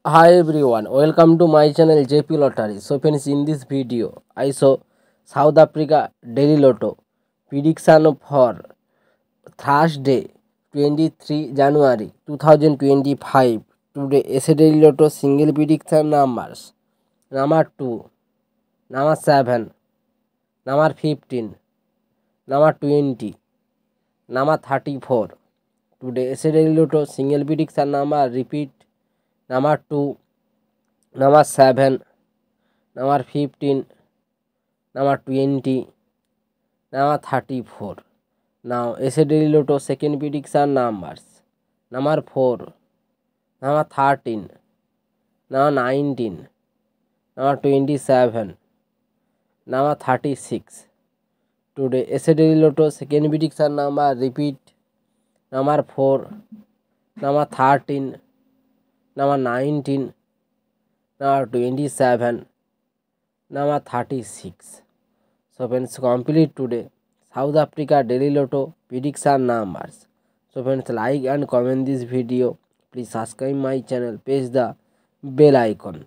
Hi everyone, welcome to my channel JP Lottery. So friends, in this video I show South Africa Daily Lotto prediction for Thursday 23 January 2025. Today SA Daily Lotto single prediction numbers: number 2, number 7, number 15, number 20, number 34. Today SA Daily Lotto single prediction number repeat: number 2, number 7, number 15, number 20, number 34. Now SA Daily Lotto second prediction numbers: number 4, number 13, number 19, number 27, number 36. Today SA Daily Lotto second prediction number repeat: number 4, number 13, number 19, number 27, number 36. So friends, complete today South Africa Daily Lotto prediction numbers. So friends, like and comment this video. Please subscribe my channel. Press the bell icon.